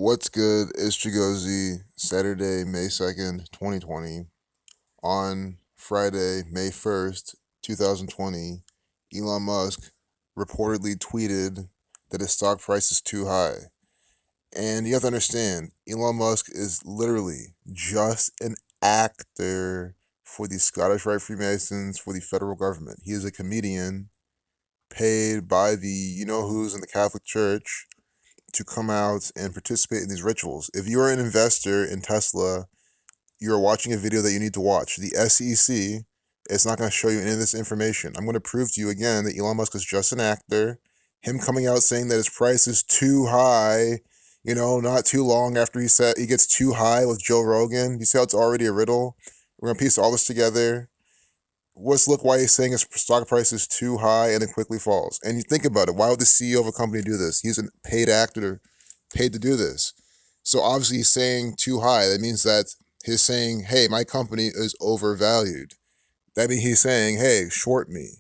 What's good? It's Chigozy, Saturday, May 2nd, 2020. On Friday, May 1st, 2020, Elon Musk reportedly tweeted that his stock price is too high. And you have to understand, Elon Musk is literally just an actor for the Scottish Rite Freemasons, for the federal government. He is a comedian paid by the you know who's in the Catholic Church to come out and participate in these rituals. If you are an investor in Tesla, you're watching a video that you need to watch. The SEC is not going to show you any of this information. I'm going to prove to you again that Elon Musk is just an actor. Him coming out saying that his price is too high, not too long after he said he gets too high with Joe Rogan. You see how it's already a riddle? We're going to piece all this together. Let's look why he's saying his stock price is too high and it quickly falls. And you think about it, why would the CEO of a company do this? He's a paid actor, paid to do this. So obviously he's saying too high. That means that he's saying, hey, my company is overvalued. That means he's saying, hey, short me.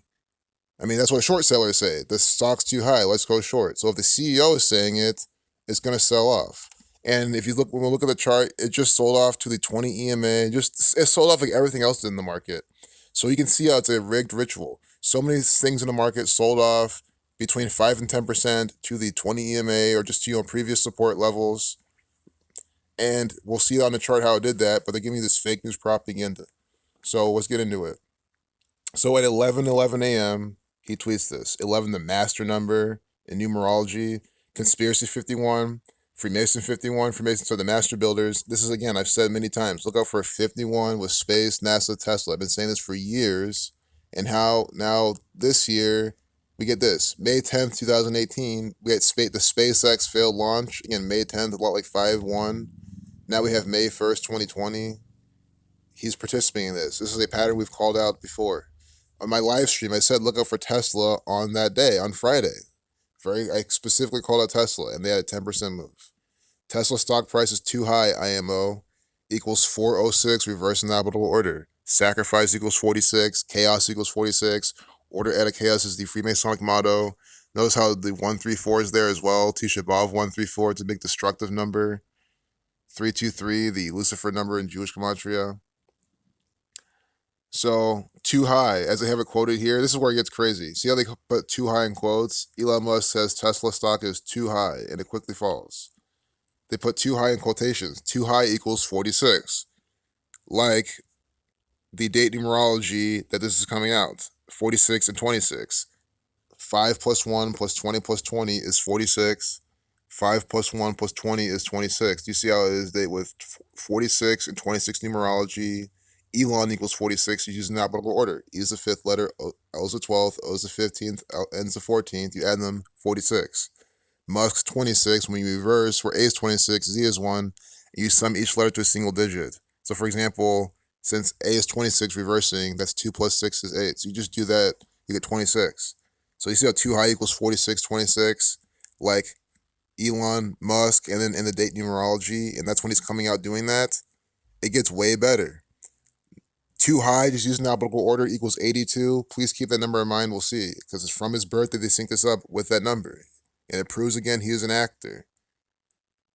I mean, that's what short sellers say. The stock's too high, let's go short. So if the CEO is saying it, it's going to sell off. And if you look, when we look at the chart, it just sold off to the 20 EMA. It sold off like everything else in the market. So you can see how it's a rigged ritual. So many things in the market sold off between 5 and 10% to the 20 EMA or just previous support levels. And we'll see on the chart how it did that, but they're giving me this fake news propaganda. So let's get into it. So at 11:11 a.m., he tweets this. 11, the master number in numerology. Conspiracy 51, Freemason 51, Freemasons are the master builders. This is, again, I've said many times, look out for 51 with space, NASA, Tesla. I've been saying this for years. And how now this year, we get this. May 10th, 2018, we had the SpaceX failed launch. Again, May 10th, a lot like 5-1. Now we have May 1st, 2020. He's participating in this. This is a pattern we've called out before. On my live stream, I said look out for Tesla on that day, on Friday. I specifically called out Tesla, and they had a 10% move. Tesla stock price is too high, IMO, equals 406, reverse inevitable order. Sacrifice equals 46, chaos equals 46. Order out of chaos is the Freemasonic motto. Notice how the 134 is there as well. Tisha B'Av 134, it's a big destructive number. 323, the Lucifer number in Jewish gematria. So, too high, as I have it quoted here, this is where it gets crazy. See how they put too high in quotes? Elon Musk says Tesla stock is too high, and it quickly falls. They put too high in quotations. Too high equals 46. Like the date numerology that this is coming out, 46 and 26. 5 plus 1 plus 20 plus 20 is 46. 5 plus 1 plus 20 is 26. Do you see how it is with 46 and 26 numerology? Elon equals 46. He's using alphabetical order. E is the fifth letter, O is the 12th, O is the 15th, N is the 14th. You add them, 46. Musk's 26. When you reverse, where A is 26, Z is 1, you sum each letter to a single digit. So, for example, since A is 26 reversing, that's 2 plus 6 is 8. So you just do that, you get 26. So you see how too high equals 46, 26, like Elon Musk, and then in the date numerology, and that's when he's coming out doing that. It gets way better. Too high, just using alphabetical order, equals 82. Please keep that number in mind. We'll see, because it's from his birthday. They sync this up with that number, and it proves again he is an actor.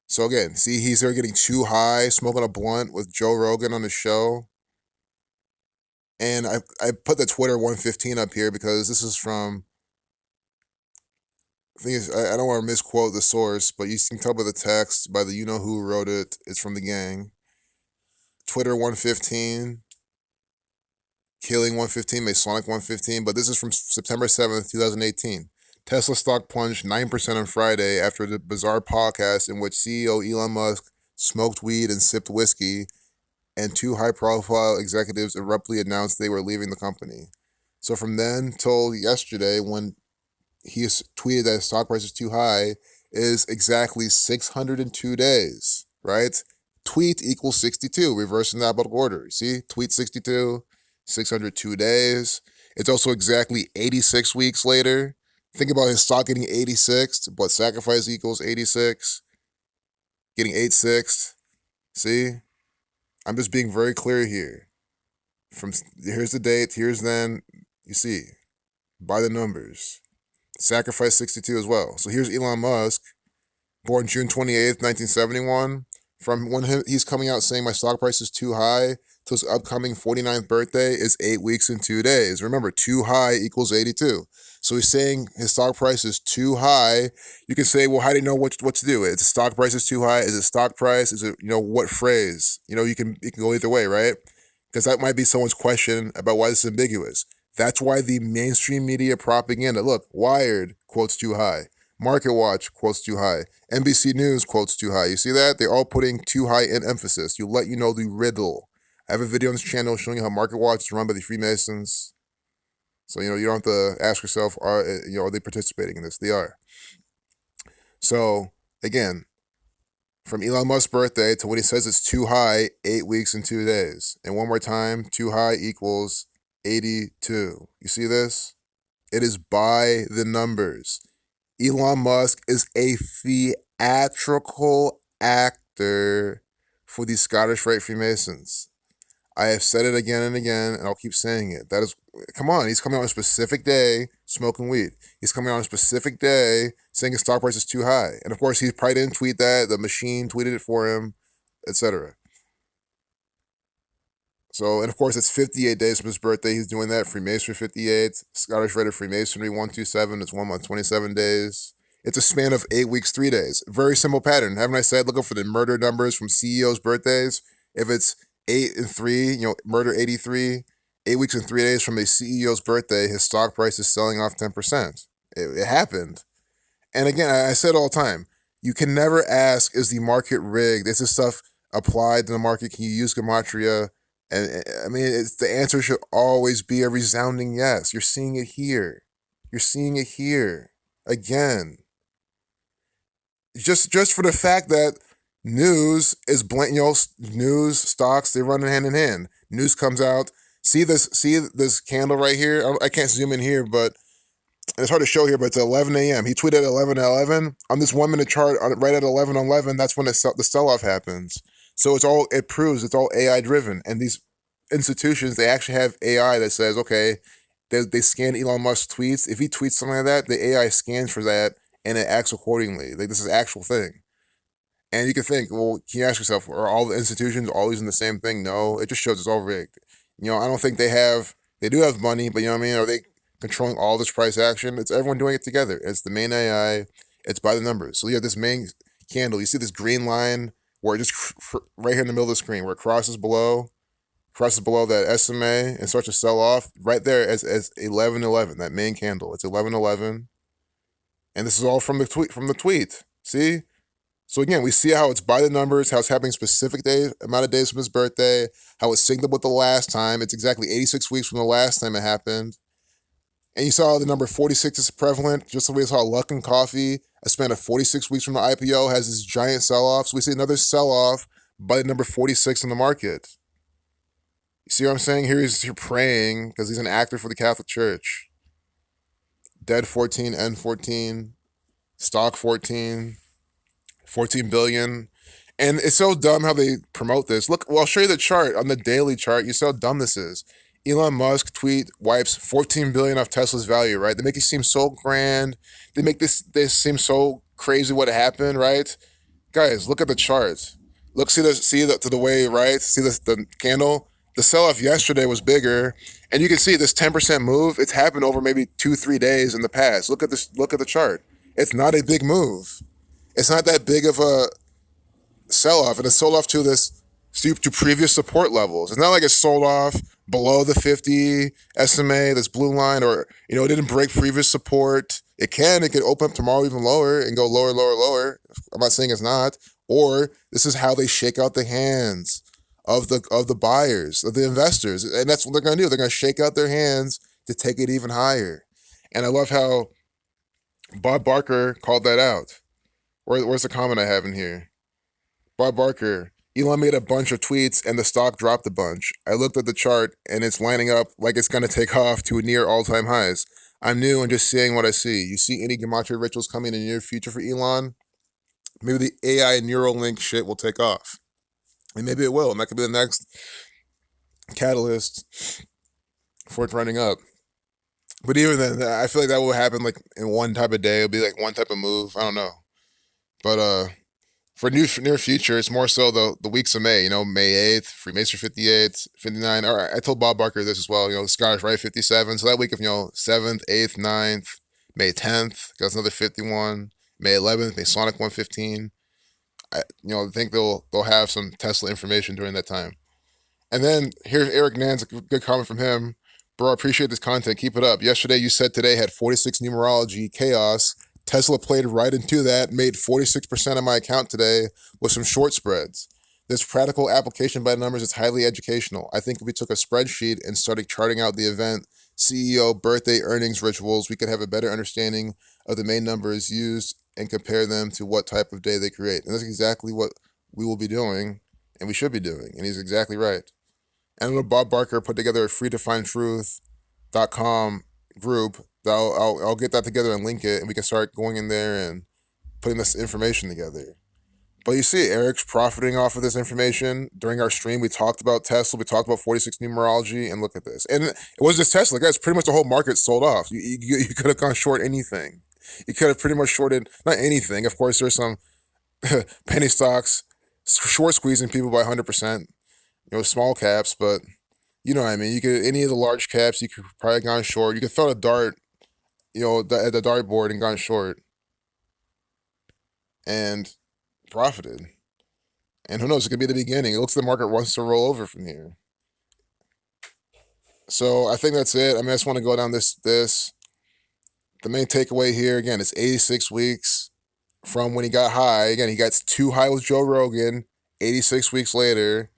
So again, see, he's there getting too high, smoking a blunt with Joe Rogan on the show. And I put the Twitter 115 up here because this is from, the thing is, I don't want to misquote the source, but you can tell by the text, by the you-know-who wrote it, it's from the gang. Twitter 115, Killing 115, Masonic 115, but this is from September 7th, 2018. Tesla stock plunged 9% on Friday after the bizarre podcast in which CEO Elon Musk smoked weed and sipped whiskey, and two high-profile executives abruptly announced they were leaving the company. So from then till yesterday, when he tweeted that his stock price is too high, is exactly 602 days, right? Tweet equals 62, reversing the alphabetical order. See, tweet 62, 602 days. It's also exactly 86 weeks later. Think about his stock getting 86, but sacrifice equals 86, getting 86. See? I'm just being very clear here. Here's the date, here's then, you see, by the numbers. Sacrifice 62 as well. So here's Elon Musk born June 28th, 1971. From when he's coming out saying my stock price is too high to his upcoming 49th birthday is 8 weeks and 2 days. Remember, too high equals 82. So he's saying his stock price is too high. You can say, well, how do you know what to do? Is the stock price is too high? Is it stock price? Is it, what phrase? You can go either way, right? Because that might be someone's question about why this is ambiguous. That's why the mainstream media propaganda, look, Wired quotes too high. Market Watch quotes too high. NBC News quotes too high. You see that? They're all putting too high in emphasis. You let you know the riddle. I have a video on this channel showing you how Market Watch is run by the Freemasons. So, you don't have to ask yourself, are they participating in this? They are. So, again, from Elon Musk's birthday to when he says it's too high, 8 weeks and 2 days. And one more time, too high equals 82. You see this? It is by the numbers. Elon Musk is a theatrical actor for the Scottish Rite Freemasons. I have said it again and again, and I'll keep saying it. That is, come on, he's coming on a specific day smoking weed. He's coming on a specific day saying his stock price is too high. And of course, he probably didn't tweet that. The machine tweeted it for him, etc. So, and of course, it's 58 days from his birthday. He's doing that. Freemasonry 58. Scottish Rite of Freemasonry 127. It's 1 month, 27 days. It's a span of 8 weeks, 3 days. Very simple pattern. Haven't I said, look for the murder numbers from CEOs' birthdays? If it's 8 and 3, murder 83, 8 weeks and 3 days from a CEO's birthday, his stock price is selling off 10%. It happened. And again, I said all the time, you can never ask, is the market rigged? Is this stuff applied to the market? Can you use gematria? And I mean, the answer should always be a resounding yes. You're seeing it here. You're seeing it here again. Just for the fact that news is news, stocks, they run hand in hand. News comes out. See this candle right here? I can't zoom in here, but it's hard to show here, but it's 11 a.m. He tweeted at 11:11 on this 1 minute chart. Right at 11:11, that's when the sell off happens. So it proves it's all AI driven, and these institutions, they actually have AI that says, okay, they scan Elon Musk tweets. If he tweets something like that, the AI scans for that and it acts accordingly. Like, this is an actual thing. And you can think, well, can you ask yourself, are all the institutions all using the same thing? No, it just shows it's all rigged. I don't think they do have money, but are they controlling all this price action? It's everyone doing it together. It's the main AI. It's by the numbers. So you have this main candle. You see this green line where it just right here in the middle of the screen where it crosses below that SMA and starts to sell off right there as 11:11, that main candle. It's 11:11. And this is all from the tweet. See? So again, we see how it's by the numbers, how it's happening specific amount of days from his birthday, how it's synced up with the last time. It's exactly 86 weeks from the last time it happened. And you saw the number 46 is prevalent, just the way we saw Luckin Coffee, a span of 46 weeks from the IPO, has this giant sell-off. So we see another sell-off by the number 46 in the market. You see what I'm saying? Here he's praying because he's an actor for the Catholic Church. Dead 14, N 14, stock 14, 14 billion. And it's so dumb how they promote this. Look, well, I'll show you the chart on the daily chart. You see how dumb this is. Elon Musk tweet wipes 14 billion off Tesla's value, right? They make it seem so grand. They make this seem so crazy what happened, right? Guys, look at the chart. Look, see to the way, right? See the candle? The sell-off yesterday was bigger, and you can see this 10% move. It's happened over maybe 2-3 days in the past. Look at this. Look at the chart. It's not a big move. It's not that big of a sell-off, and it's sold off to previous support levels. It's not like it's sold off below the 50 SMA, this blue line, or it didn't break previous support. It could open up tomorrow even lower and go lower, lower, lower. I'm not saying it's not. Or this is how they shake out the hands of the buyers, of the investors. And that's what they're going to do. They're going to shake out their hands to take it even higher. And I love how Bob Barker called that out. Where's the comment I have in here? Bob Barker, Elon made a bunch of tweets and the stock dropped a bunch. I looked at the chart and it's lining up like it's going to take off to near all-time highs. I'm new and just seeing what I see. You see any gematria rituals coming in the near future for Elon? Maybe the AI Neuralink shit will take off. And maybe it will, and that could be the next catalyst for it running up. But even then, I feel like that will happen like in one type of day. It'll be like one type of move. I don't know. But for near future, it's more so the weeks of May. May 8th, Freemason 58, 59. All right, I told Bob Barker this as well. Scottish Rite 57. So that week of 7th, 8th, 9th, May 10th, got another 51. May 11th, Masonic 115. I think they'll have some Tesla information during that time. And then here's Eric Nance, a good comment from him. Bro, I appreciate this content. Keep it up. Yesterday, you said today had 46 numerology chaos. Tesla played right into that, made 46% of my account today with some short spreads. This practical application by numbers is highly educational. I think if we took a spreadsheet and started charting out the event, CEO, birthday, earnings rituals, we could have a better understanding of the main numbers used and compare them to what type of day they create. And that's exactly what we will be doing and we should be doing. And he's exactly right. And I know Bob Barker put together a freedefinedtruth.com group. I'll get that together and link it, and we can start going in there and putting this information together. But you see, Eric's profiting off of this information. During our stream, we talked about Tesla, we talked about 46 numerology, and look at this. And it was just Tesla, guys. Pretty much the whole market sold off. You could have gone short anything. You could have pretty much shorted, not anything. Of course, there's some penny stocks short squeezing people by 100%. Small caps, but you know what I mean. You could any of the large caps, you could probably gone short. You could throw a dart, at the dart board and gone short and profited. And who knows? It could be the beginning. It looks like the market wants to roll over from here. So I think that's it. I just want to go down this. The main takeaway here again is 86 weeks from when he got high. Again, he got too high with Joe Rogan. 86 weeks later,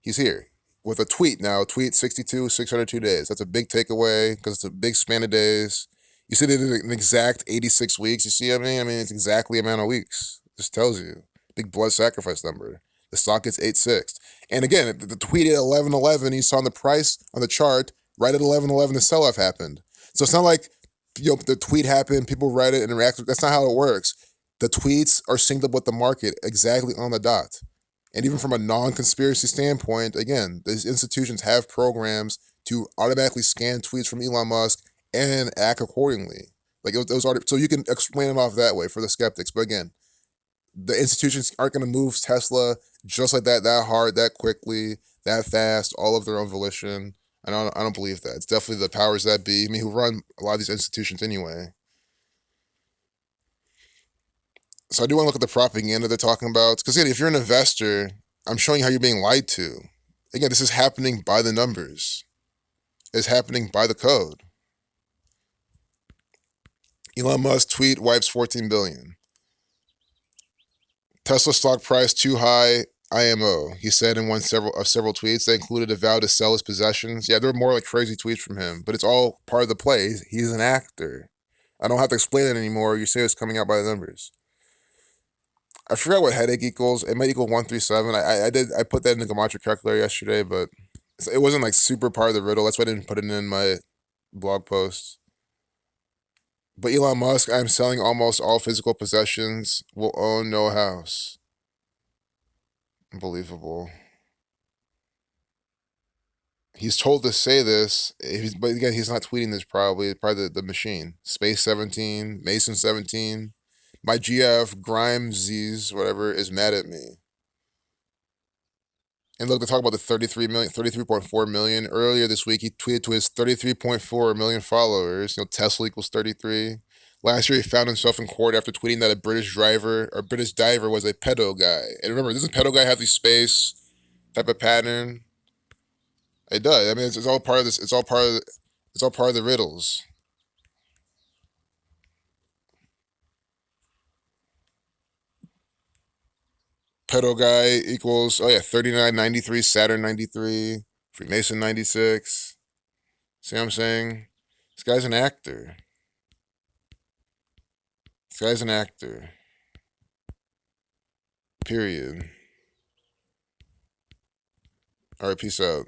he's here with a tweet now. Tweet 602 days. That's a big takeaway because it's a big span of days. You see, they did an exact 86 weeks. You see what I mean? It's exactly the amount of weeks. Just tells you. Big blood sacrifice number. The stock gets 8-6. And again, the tweet at 11:11, you saw on the price on the chart, right at 11:11, the sell-off happened. So it's not like the tweet happened, people read it and reacted. That's not how it works. The tweets are synced up with the market exactly on the dot. And even from a non-conspiracy standpoint, again, these institutions have programs to automatically scan tweets from Elon Musk and act accordingly. Like those are, so you can explain it off that way for the skeptics. But again, the institutions aren't going to move Tesla just like that hard, that quickly, that fast, all of their own volition. I don't believe that. It's definitely the powers that be. Who run a lot of these institutions anyway. So I do want to look at the propaganda they're talking about. Because again, if you're an investor, I'm showing you how you're being lied to. Again, this is happening by the numbers. It's happening by the code. Elon Musk tweet wipes 14 billion. Tesla stock price too high. IMO. He said in several tweets. They included a vow to sell his possessions. Yeah, there were more like crazy tweets from him, but it's all part of the play. He's an actor. I don't have to explain it anymore. You say it's coming out by the numbers. I forgot what headache equals. It might equal 137. I put that in the gematria calculator yesterday, but it wasn't like super part of the riddle. That's why I didn't put it in my blog post. But Elon Musk, I'm selling almost all physical possessions, will own no house. Unbelievable. He's told to say this, but again, he's not tweeting this probably. It's probably the machine. Space 17, Mason 17. My GF, Grimesies, whatever, is mad at me. And look, they talk about the 33.4 million. Earlier this week, he tweeted to his 33.4 million followers. Tesla equals 33. Last year, he found himself in court after tweeting that a British diver was a pedo guy. And remember, doesn't pedo guy have the space type of pattern? It does. It's all part of this. It's all part of the riddles. Pedo guy equals 3993, Saturn 93, Freemason 96. See what I'm saying? This guy's an actor. This guy's an actor. Period. All right, peace out.